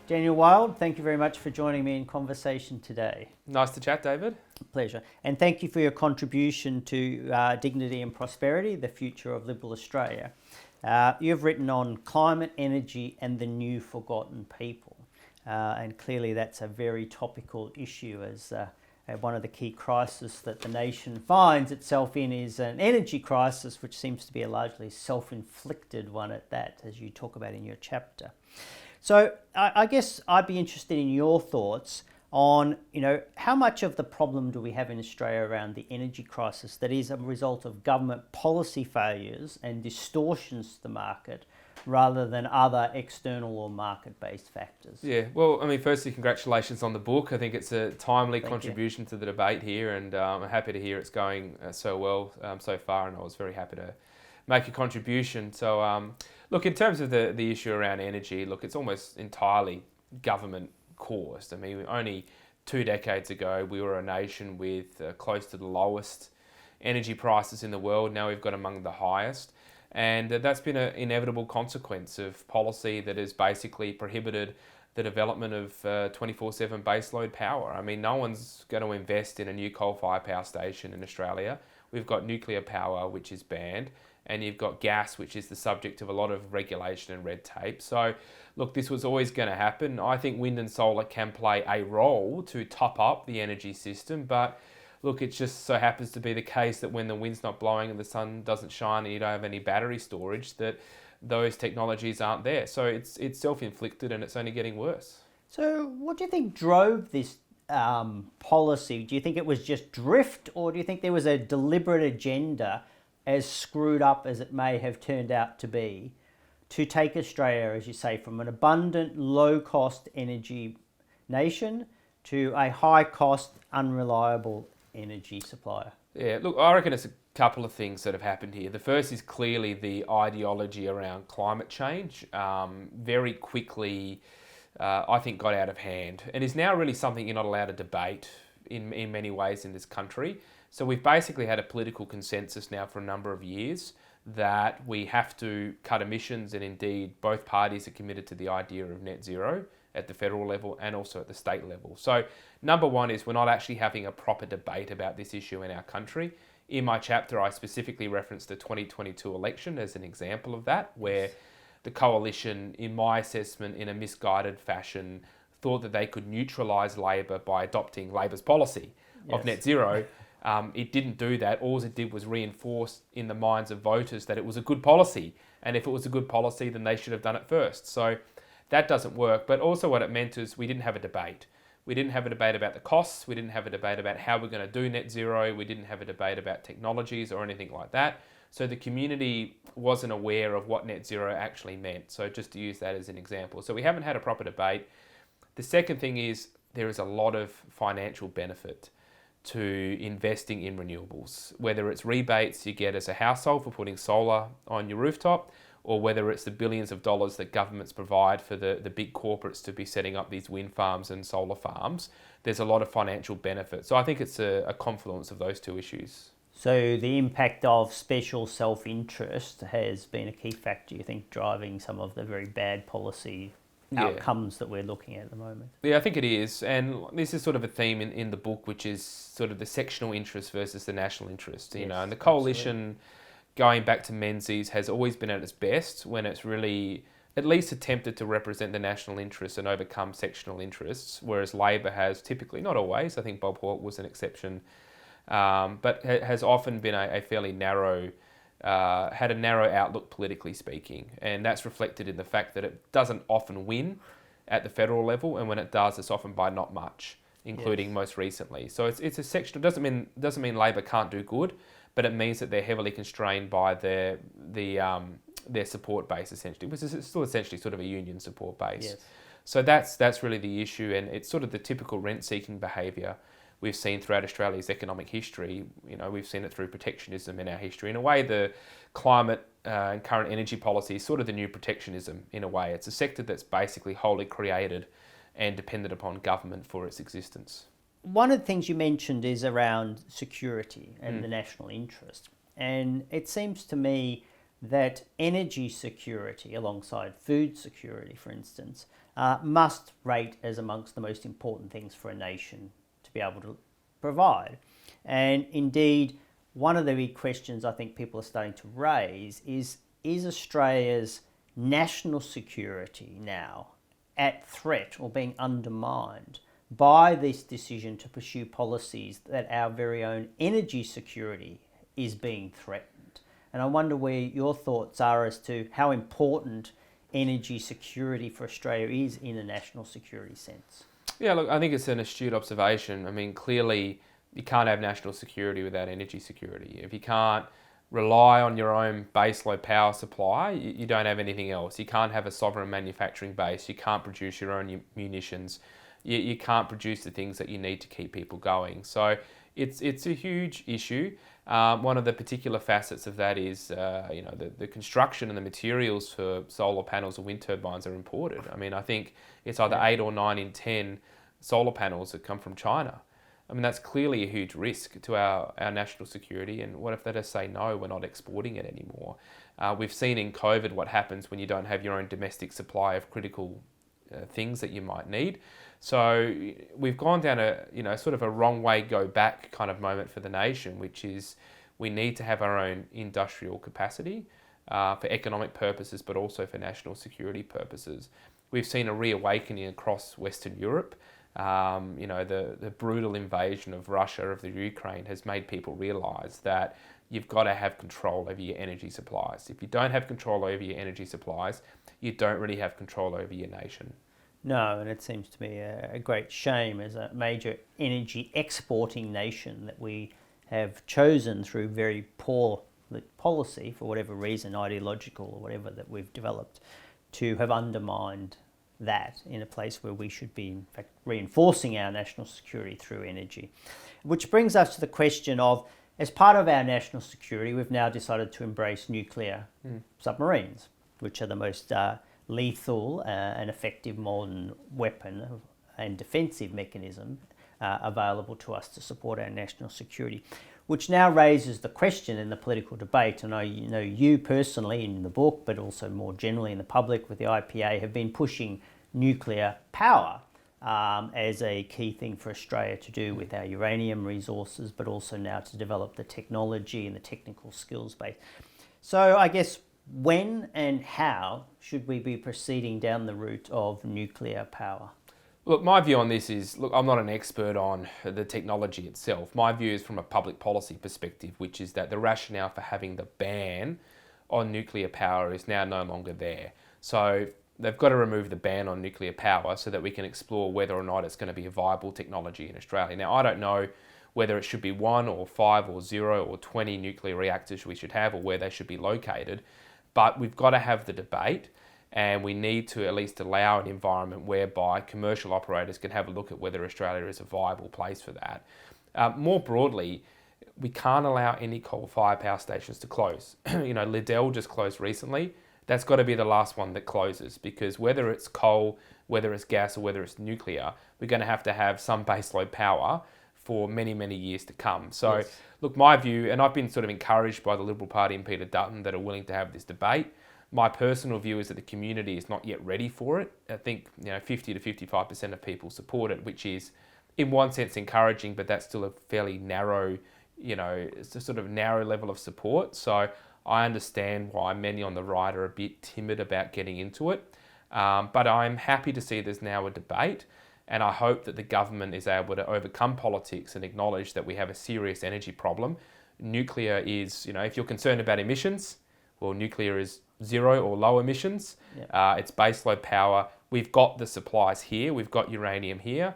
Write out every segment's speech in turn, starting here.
Daniel Wild, thank you very much for joining me in conversation today. Nice to chat, David. Pleasure. And thank you for your contribution to Dignity and Prosperity, the Future of Liberal Australia. You've written on climate, energy and the new forgotten people. And clearly that's a very topical issue as one of the key crises that the nation finds itself in is an energy crisis, which seems to be a largely self-inflicted one at that, as you talk about in your chapter. So I guess I'd be interested in your thoughts on, how much of the problem do we have in Australia around the energy crisis that is a result of government policy failures and distortions to the market rather than other external or market-based factors? Yeah, well, firstly, congratulations on the book. I think it's a timely Thank contribution to the debate here, and I'm happy to hear it's going so well so far, and I was very happy to make a contribution. So, look, in terms of the issue around energy, it's almost entirely government caused. Only 2 decades ago, we were a nation with close to the lowest energy prices in the world. Now we've got among the highest. And that's been an inevitable consequence of policy that has basically prohibited the development of 24/7 baseload power. No one's going to invest in a new coal-fired power station in Australia. We've got nuclear power, which is banned, and you've got gas, which is the subject of a lot of regulation and red tape. So, look, this was always going to happen. I think wind and solar can play a role to top up the energy system, but look, it just so happens to be the case that when the wind's not blowing and the sun doesn't shine and you don't have any battery storage, that those technologies aren't there. So it's self-inflicted and it's only getting worse. So what do you think drove this policy? Do you think it was just drift, or do you think there was a deliberate agenda, as screwed up as it may have turned out to be, to take Australia, as you say, from an abundant, low-cost energy nation to a high-cost, unreliable energy supplier? Yeah, look, I reckon it's a couple of things that have happened here. The first is clearly the ideology around climate change. Very quickly, I think, got out of hand and is now really something you're not allowed to debate in many ways in this country. So we've basically had a political consensus now for a number of years that we have to cut emissions, and indeed both parties are committed to the idea of net zero at the federal level and also at the state level. So number one is we're not actually having a proper debate about this issue in our country. In my chapter, I specifically referenced the 2022 election as an example of that, where the coalition, in my assessment, in a misguided fashion, thought that they could neutralise Labor by adopting Labor's policy of net zero. It didn't do that. All it did was reinforce in the minds of voters that it was a good policy. And if it was a good policy, then they should have done it first. So that doesn't work. But also what it meant is we didn't have a debate. We didn't have a debate about the costs. We didn't have a debate about how we're going to do net zero. We didn't have a debate about technologies or anything like that. So the community wasn't aware of what net zero actually meant. So just to use that as an example. So we haven't had a proper debate. The second thing is there is a lot of financial benefit to investing in renewables, whether it's rebates you get as a household for putting solar on your rooftop, or whether it's the billions of dollars that governments provide for the big corporates to be setting up these wind farms and solar farms. There's a lot of financial benefit. So I think it's a confluence of those two issues. So the impact of special self-interest has been a key factor, you think, driving some of the very bad policy outcomes that we're looking at the moment? Yeah, I think it is. And this is sort of a theme in the book, which is sort of the sectional interest versus the national interest. And the coalition, absolutely, going back to Menzies, has always been at its best when it's really at least attempted to represent the national interests and overcome sectional interests, whereas Labor has typically, not always, I think Bob Hawke was an exception, but has often been a fairly narrow, had a narrow outlook politically speaking. And that's reflected in the fact that it doesn't often win at the federal level, and when it does, it's often by not much, including most recently. So it's a sectional. Doesn't mean Labor can't do good, but it means that they're heavily constrained by their support base, essentially, which is still essentially sort of a union support base. Yes. So that's really the issue, and it's sort of the typical rent-seeking behaviour we've seen throughout Australia's economic history. We've seen it through protectionism in our history. In a way, the climate and current energy policy is sort of the new protectionism in a way. It's a sector that's basically wholly created and dependent upon government for its existence. One of the things you mentioned is around security and the national interest. And it seems to me that energy security, alongside food security, for instance, must rate as amongst the most important things for a nation to be able to provide. And indeed, one of the big questions I think people are starting to raise is Australia's national security now at threat or being undermined by this decision to pursue policies that our very own energy security is being threatened? And I wonder where your thoughts are as to how important energy security for Australia is in a national security sense. Yeah, look, I think it's an astute observation. I mean, clearly you can't have national security without energy security. If you can't rely on your own baseload power supply, you don't have anything else. You can't have a sovereign manufacturing base. You can't produce your own munitions. You can't produce the things that you need to keep people going. So it's a huge issue. One of the particular facets of that is, the construction and the materials for solar panels and wind turbines are imported. I mean, I think it's either 8 or 9 in 10 solar panels that come from China. I mean, that's clearly a huge risk to our national security. And what if they just say, no, we're not exporting it anymore? We've seen in COVID what happens when you don't have your own domestic supply of critical things that you might need. So we've gone down sort of a wrong way, go back kind of moment for the nation, which is we need to have our own industrial capacity for economic purposes, but also for national security purposes. We've seen a reawakening across Western Europe. The brutal invasion of Russia of the Ukraine has made people realise that you've got to have control over your energy supplies. If you don't have control over your energy supplies, you don't really have control over your nation. No, and it seems to me a great shame as a major energy exporting nation that we have chosen through very poor policy, for whatever reason, ideological or whatever, that we've developed, to have undermined that in a place where we should be, in fact, reinforcing our national security through energy. Which brings us to the question of, as part of our national security, we've now decided to embrace nuclear submarines, which are the most lethal and effective modern weapon and defensive mechanism available to us to support our national security, which now raises the question in the political debate. And I know you personally in the book, but also more generally in the public with the IPA, have been pushing nuclear power as a key thing for Australia to do with our uranium resources, but also now to develop the technology and the technical skills base. So I guess, when and how should we be proceeding down the route of nuclear power? Look, my view on this is, I'm not an expert on the technology itself. My view is from a public policy perspective, which is that the rationale for having the ban on nuclear power is now no longer there. So they've got to remove the ban on nuclear power so that we can explore whether or not it's going to be a viable technology in Australia. Now, I don't know whether it should be 1 or 5 or 0 or 20 nuclear reactors we should have, or where they should be located. But we've got to have the debate, and we need to at least allow an environment whereby commercial operators can have a look at whether Australia is a viable place for that. More broadly, we can't allow any coal-fired power stations to close. Liddell just closed recently. That's got to be the last one that closes, because whether it's coal, whether it's gas, or whether it's nuclear, we're going to have some baseload power for many, many years to come. So, yes. Look, my view, and I've been sort of encouraged by the Liberal Party and Peter Dutton that are willing to have this debate. My personal view is that the community is not yet ready for it. I think 50 to 55% of people support it, which is in one sense encouraging, but that's still a fairly narrow, it's a sort of narrow level of support. So I understand why many on the right are a bit timid about getting into it. But I'm happy to see there's now a debate. And I hope that the government is able to overcome politics and acknowledge that we have a serious energy problem. Nuclear is, if you're concerned about emissions, well, nuclear is 0 or low emissions. Yep. It's baseload power. We've got the supplies here. We've got uranium here.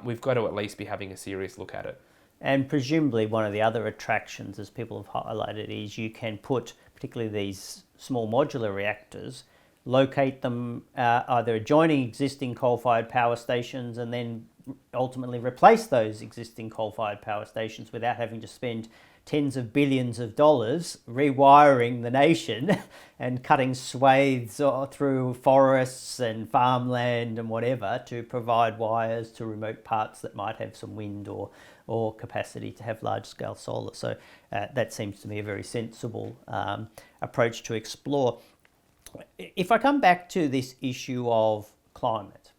We've got to at least be having a serious look at it. And presumably one of the other attractions, as people have highlighted, is you can put particularly these small modular reactors, locate them either adjoining existing coal-fired power stations and then ultimately replace those existing coal-fired power stations without having to spend tens of billions of dollars rewiring the nation and cutting swathes through forests and farmland and whatever to provide wires to remote parts that might have some wind or capacity to have large-scale solar. So that seems to me a very sensible approach to explore. If I come back to this issue of climate,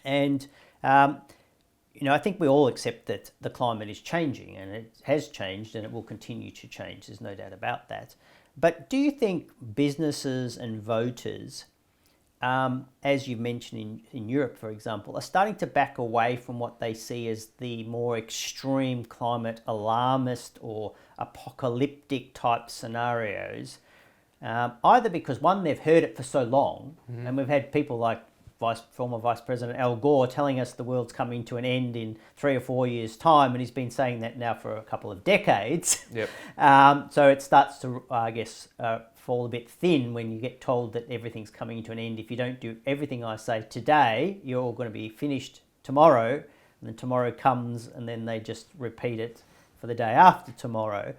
and I think we all accept that the climate is changing, and it has changed and it will continue to change. There's no doubt about that. But do you think businesses and voters, as you mentioned in Europe, for example, are starting to back away from what they see as the more extreme climate alarmist or apocalyptic type scenarios, either because, one, they've heard it for so long, and we've had people like former Vice President Al Gore telling us the world's coming to an end in 3 or 4 years' time, and he's been saying that now for a couple of decades. Yep. So it starts to, I guess, fall a bit thin when you get told that everything's coming to an end. If you don't do everything I say today, you're all going to be finished tomorrow, and then tomorrow comes, and then they just repeat it for the day after tomorrow.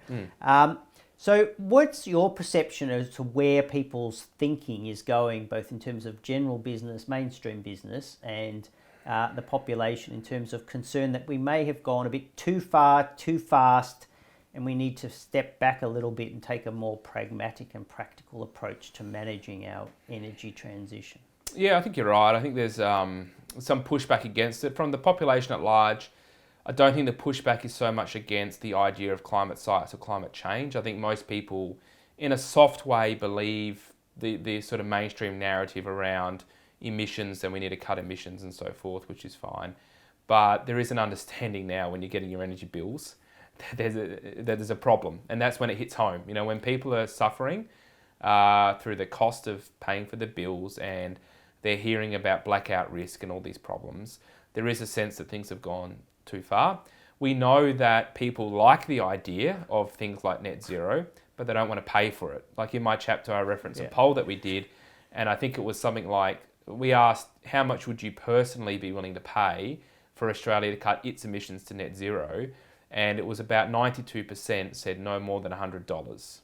So what's your perception as to where people's thinking is going, both in terms of general business, mainstream business, and the population, in terms of concern that we may have gone a bit too far, too fast, and we need to step back a little bit and take a more pragmatic and practical approach to managing our energy transition? Yeah, I think you're right. I think there's some pushback against it. From the population at large, I don't think the pushback is so much against the idea of climate science or climate change. I think most people, in a soft way, believe the sort of mainstream narrative around emissions and we need to cut emissions and so forth, which is fine. But there is an understanding now when you're getting your energy bills that there's a problem, and that's when it hits home. When people are suffering through the cost of paying for the bills and they're hearing about blackout risk and all these problems, there is a sense that things have gone too far. We know that people like the idea of things like net zero, but they don't want to pay for it. Like in my chapter, I referenced a poll that we did, and I think it was something like, we asked, how much would you personally be willing to pay for Australia to cut its emissions to net zero? And it was about 92% said no more than $100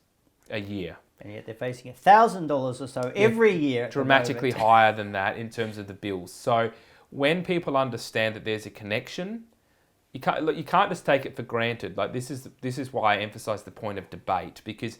a year. And yet they're facing $1,000 or so every year. Dramatically higher than that in terms of the bills. So when people understand that there's a connection, you can't just take it for granted. Like this is why I emphasize the point of debate, because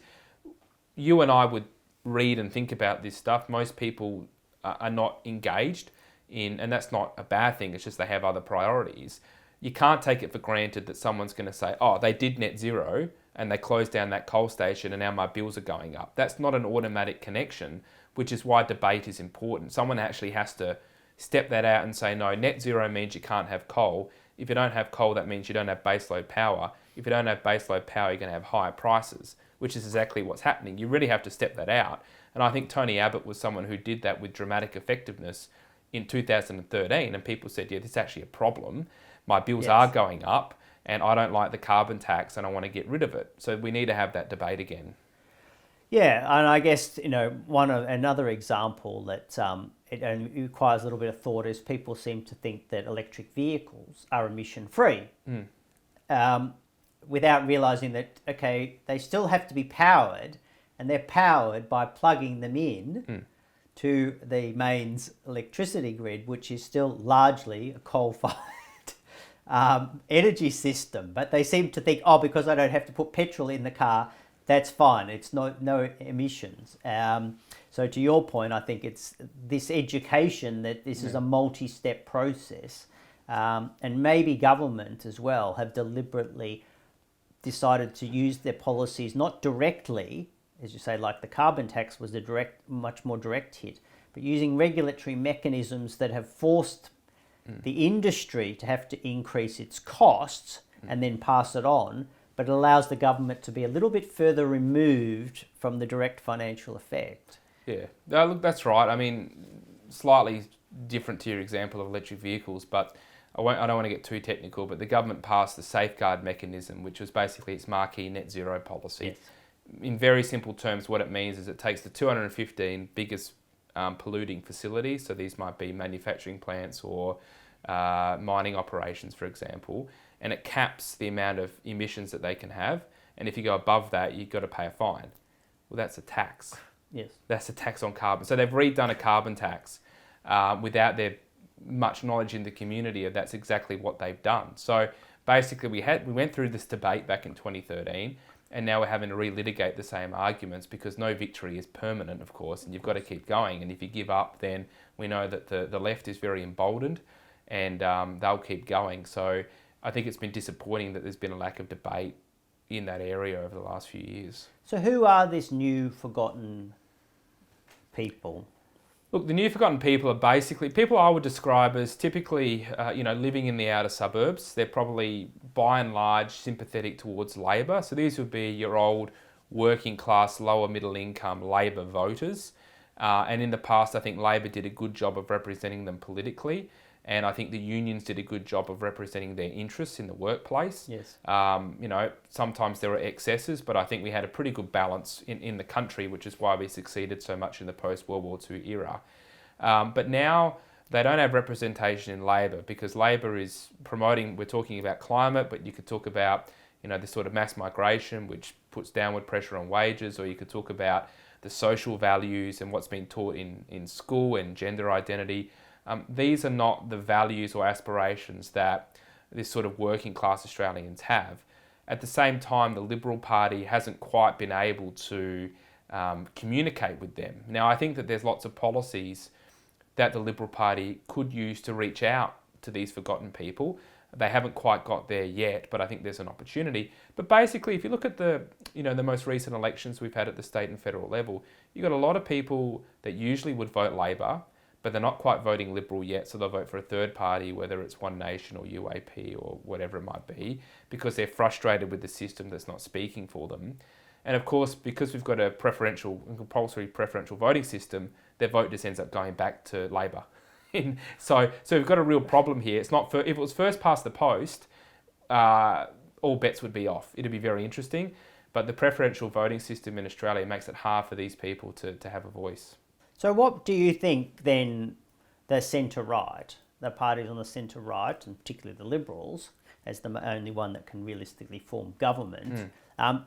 you and I would read and think about this stuff. Most people are not engaged in, and that's not a bad thing. It's just they have other priorities. You can't take it for granted that someone's going to say, oh, they did net zero and they closed down that coal station and now my bills are going up. That's not an automatic connection, which is why debate is important. Someone actually has to step that out and say, no, net zero means you can't have coal. If you don't have coal, that means you don't have baseload power. If you don't have baseload power, you're going to have higher prices, which is exactly what's happening. You really have to step that out. And I think Tony Abbott was someone who did that with dramatic effectiveness in 2013. And people said, yeah, this is actually a problem. My bills are going up and I don't like the carbon tax and I want to get rid of it. So we need to have that debate again. Yeah, and I guess, another example that it requires a little bit of thought is people seem to think that electric vehicles are emission-free without realising that, okay, they still have to be powered, and they're powered by plugging them in to the mains electricity grid, which is still largely a coal-fired energy system. But they seem to think, because I don't have to put petrol in the car, that's fine. It's no emissions. So to your point, I think it's this education that this is a multi-step process, and maybe government as well have deliberately decided to use their policies not directly, as you say, like the carbon tax was a much more direct hit, but using regulatory mechanisms that have forced the industry to have to increase its costs and then pass it on, but it allows the government to be a little bit further removed from the direct financial effect. Yeah, no, look, that's right. I mean, slightly different to your example of electric vehicles, but I don't want to get too technical, but the government passed the safeguard mechanism, which was basically its marquee net zero policy. Yes. In very simple terms, what it means is it takes the 215 biggest polluting facilities, so these might be manufacturing plants or mining operations, for example, and it caps the amount of emissions that they can have. And if you go above that, you've got to pay a fine. Well, that's a tax. Yes. That's a tax on carbon. So they've redone a carbon tax without their much knowledge in the community of that's exactly what they've done. So basically we went through this debate back in 2013, and now we're having to relitigate the same arguments because no victory is permanent, of course, and you've got to keep going. And if you give up, then we know that the left is very emboldened, and they'll keep going. So I think it's been disappointing that there's been a lack of debate in that area over the last few years. So who are these new forgotten people? Look, the new forgotten people are basically people I would describe as typically, living in the outer suburbs. They're probably, by and large, sympathetic towards Labor. So these would be your old working class, lower middle income Labor voters. And in the past, I think Labor did a good job of representing them politically. And I think the unions did a good job of representing their interests in the workplace. Yes. Sometimes there were excesses, but I think we had a pretty good balance in the country, which is why we succeeded so much in the post-World War II era. But now they don't have representation in Labor because Labor is promoting, we're talking about climate, but you could talk about, this sort of mass migration, which puts downward pressure on wages, or you could talk about the social values and what's been taught in school and gender identity. These are not the values or aspirations that this sort of working class Australians have. At the same time, the Liberal Party hasn't quite been able to communicate with them. Now, I think that there's lots of policies that the Liberal Party could use to reach out to these forgotten people. They haven't quite got there yet, but I think there's an opportunity. But basically, if you look at the most recent elections we've had at the state and federal level, you've got a lot of people that usually would vote Labor, but they're not quite voting Liberal yet, so they'll vote for a third party, whether it's One Nation or UAP or whatever it might be, because they're frustrated with the system that's not speaking for them. And of course, because we've got a compulsory preferential voting system, their vote just ends up going back to Labor. So we've got a real problem here. It's not if it was first past the post, all bets would be off. It'd be very interesting, but the preferential voting system in Australia makes it hard for these people to have a voice. So what do you think then the centre-right, the parties on the centre-right, and particularly the Liberals, as the only one that can realistically form government,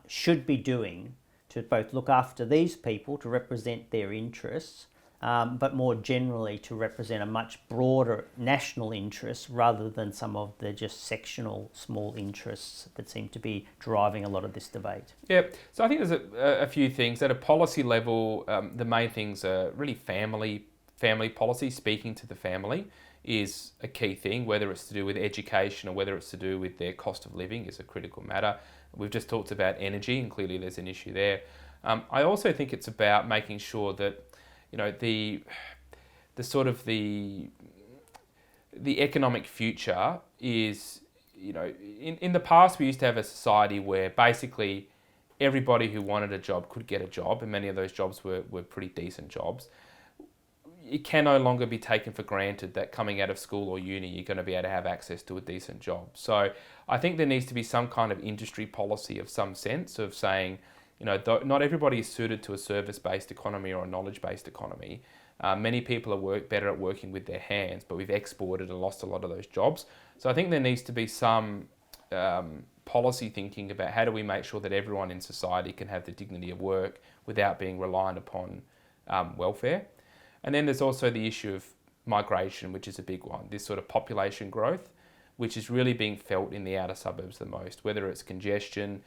should be doing to both look after these people, to represent their interests, but more generally to represent a much broader national interest rather than some of the just sectional small interests that seem to be driving a lot of this debate? Yeah, so I think there's a few things. At a policy level, the main things are really family policy, speaking to the family is a key thing, whether it's to do with education or whether it's to do with their cost of living is a critical matter. We've just talked about energy, and clearly there's an issue there. I also think it's about making sure that the economic future is, in the past we used to have a society where basically everybody who wanted a job could get a job, and many of those jobs were pretty decent jobs. It can no longer be taken for granted that coming out of school or uni you're going to be able to have access to a decent job. So I think there needs to be some kind of industry policy of some sense of saying, not everybody is suited to a service-based economy or a knowledge-based economy. Many people are better at working with their hands, but we've exported and lost a lot of those jobs. So I think there needs to be some policy thinking about how do we make sure that everyone in society can have the dignity of work without being reliant upon welfare. And then there's also the issue of migration, which is a big one, this sort of population growth, which is really being felt in the outer suburbs the most, whether it's congestion,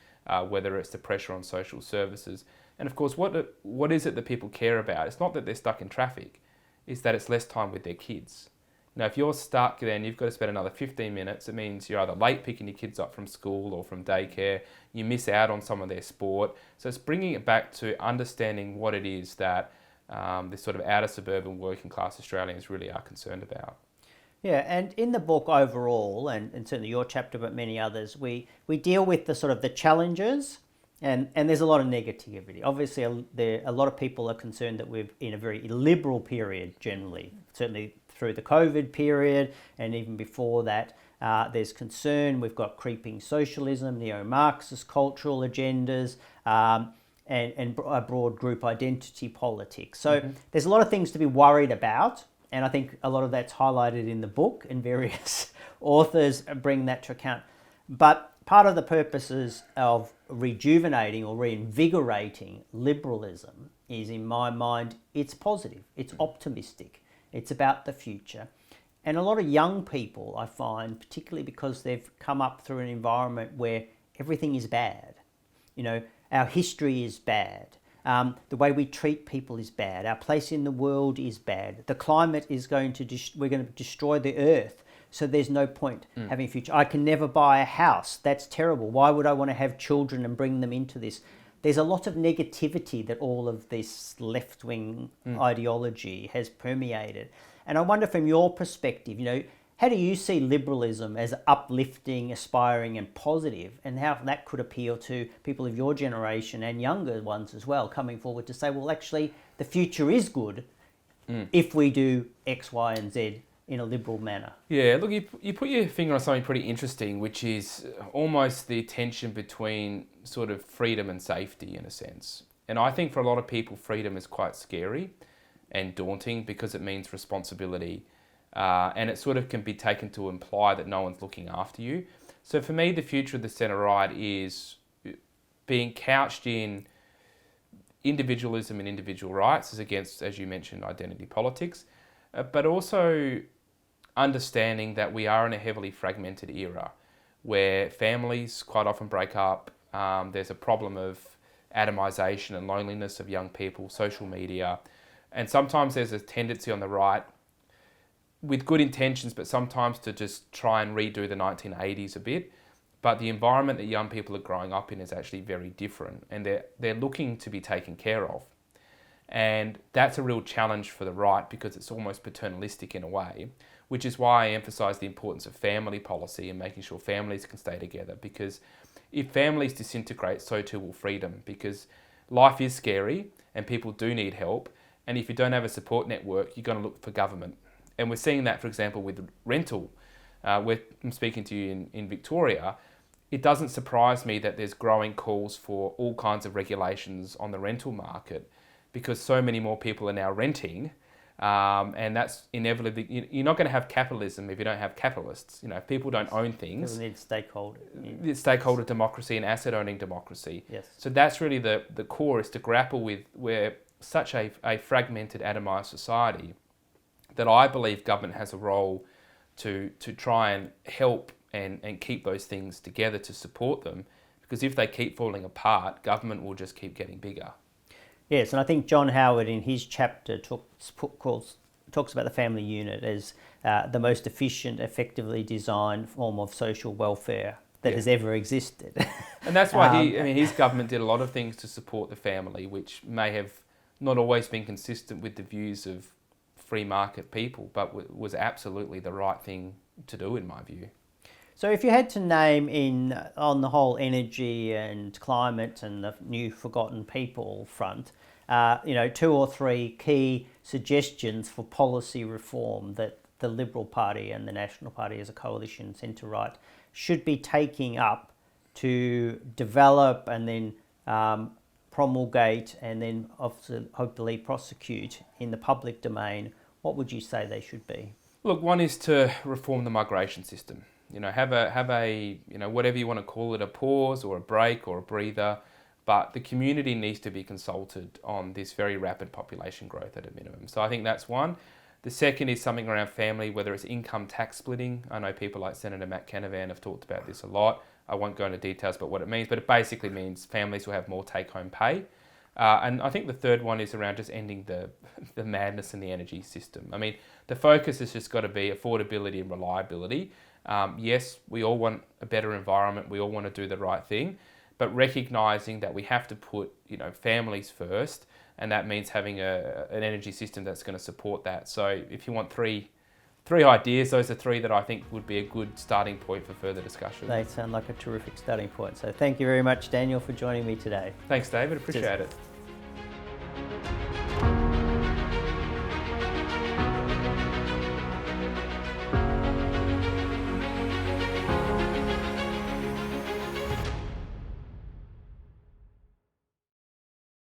whether it's the pressure on social services. And of course, what is it that people care about? It's not that they're stuck in traffic, it's that it's less time with their kids. Now, if you're stuck, then you've got to spend another 15 minutes. It means you're either late picking your kids up from school or from daycare. You miss out on some of their sport. So it's bringing it back to understanding what it is that this sort of outer suburban working class Australians really are concerned about. Yeah, and in the book overall, and certainly your chapter, but many others, we deal with the sort of the challenges, and there's a lot of negativity. Obviously, a lot of people are concerned that we're in a very illiberal period generally, certainly through the COVID period, and even before that. There's concern. We've got creeping socialism, neo-Marxist cultural agendas, and a broad group identity politics. So there's a lot of things to be worried about. And I think a lot of that's highlighted in the book, and various authors bring that to account. But part of the purposes of rejuvenating or reinvigorating liberalism is, in my mind, it's positive, it's optimistic, it's about the future. And a lot of young people, I find, particularly because they've come up through an environment where everything is bad. You know, our history is bad. The way we treat people is bad. Our place in the world is bad. The climate is we're going to destroy the earth. So there's no point having a future. I can never buy a house. That's terrible. Why would I want to have children and bring them into this? There's a lot of negativity that all of this left-wing ideology has permeated. And I wonder, from your perspective, you know, how do you see liberalism as uplifting, aspiring and positive, and how that could appeal to people of your generation and younger ones as well, coming forward to say, well, actually, the future is good if we do X, Y and Z in a liberal manner? Yeah, look, you put your finger on something pretty interesting, which is almost the tension between sort of freedom and safety, in a sense. And I think for a lot of people, freedom is quite scary and daunting because it means responsibility. And it sort of can be taken to imply that no one's looking after you. So for me, the future of the centre-right is being couched in individualism and individual rights as against, as you mentioned, identity politics, but also understanding that we are in a heavily fragmented era where families quite often break up. There's a problem of atomisation and loneliness of young people, social media, and sometimes there's a tendency on the right with good intentions, but sometimes to just try and redo the 1980s a bit. But the environment that young people are growing up in is actually very different, and they're looking to be taken care of. And that's a real challenge for the right because it's almost paternalistic in a way, which is why I emphasise the importance of family policy and making sure families can stay together, because if families disintegrate, so too will freedom, because life is scary and people do need help. And if you don't have a support network, you're going to look for government. And we're seeing that, for example, with rental. I'm speaking to you in Victoria. It doesn't surprise me that there's growing calls for all kinds of regulations on the rental market because so many more people are now renting. And that's inevitably, you're not going to have capitalism if you don't have capitalists. You know, if people don't own things. People need stakeholder. It's stakeholder democracy and asset owning democracy. Yes. So that's really the core, is to grapple with where such a fragmented, atomised society that I believe government has a role to try and help and keep those things together, to support them, because if they keep falling apart, government will just keep getting bigger. Yes, and I think John Howard in his chapter talks about the family unit as the most efficient, effectively designed form of social welfare that has ever existed. And that's why his government did a lot of things to support the family, which may have not always been consistent with the views of free market people, but was absolutely the right thing to do in my view. So if you had to name on the whole energy and climate and the new forgotten people front, 2 or 3 key suggestions for policy reform that the Liberal Party and the National Party as a coalition centre-right should be taking up to develop and then promulgate and then hopefully prosecute in the public domain, what would you say they should be? Look, one is to reform the migration system. You know, have a whatever you want to call it, a pause or a break or a breather, but the community needs to be consulted on this very rapid population growth at a minimum. So I think that's one. The second is something around family, whether it's income tax splitting. I know people like Senator Matt Canavan have talked about this a lot. I won't go into details about what it means, but it basically means families will have more take-home pay. And I think the third one is around just ending the madness in the energy system. I mean, the focus has just got to be affordability and reliability. Yes, we all want a better environment. We all want to do the right thing, but recognising that we have to put, families first, and that means having an energy system that's going to support that. So if you want three ideas, those are 3 that I think would be a good starting point for further discussion. They sound like a terrific starting point. So thank you very much, Daniel, for joining me today. Thanks, David. Appreciate it.